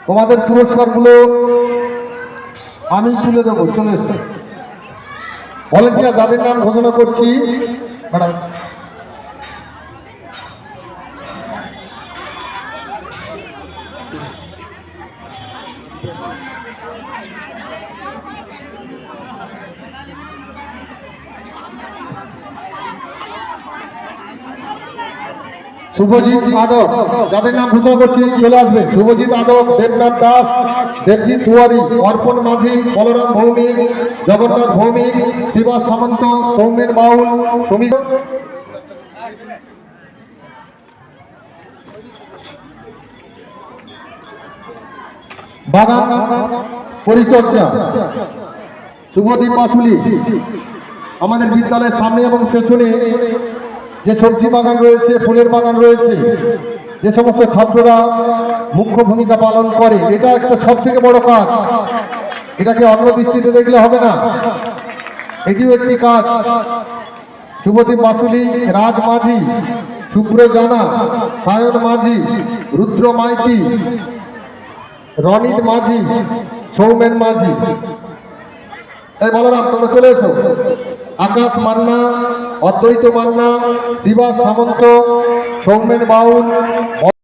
তোমাদের পুরস্কারগুলো আমি তুলে দেবো, চলে এসো। ভলেন্টিয়ার যাদের নাম ঘোষণা করছি ম্যাডাম। শুভজিৎ আদক, যাদের নাম ঘোষণা করছি চলে আসবে। শুভজিৎ আদক, দেবনাথ দাস, দেবজিৎ দুয়ারি, অর্পণ মাঝি, বলরাম ভৌমিক, জগন্নাথ ভৌমিক, শ্রীবাস সামন্ত, সৌমেন বাউল, সমীর বাগান পরিচর্যা, শুভদীপ মাসুলি। আমাদের বিদ্যালয়ের সামনে এবং পেছনে যে সবজি বাগান রয়েছে, ফুলের বাগান রয়েছে, যে সমস্ত ছাত্ররা মুখ্য ভূমিকা পালন করে, এটা একটা সব থেকে বড় কাজ। এটাকে অন্য দৃষ্টিতে দেখলে হবে না, এটিও একটি কাজ। শুভদীপ মাসুলি, রাজ মাঝি, শুভ্র জানা, সায়ন মাঝি, রুদ্র মাইতি, রনিত মাঝি, সৌমেন মাঝি। এই বলরাম, তোমরা চলে এসো। আকাশ মান্না, অদ্বৈত মান্না, শ্রীবাস সামন্ত, সৌমেন বাউল।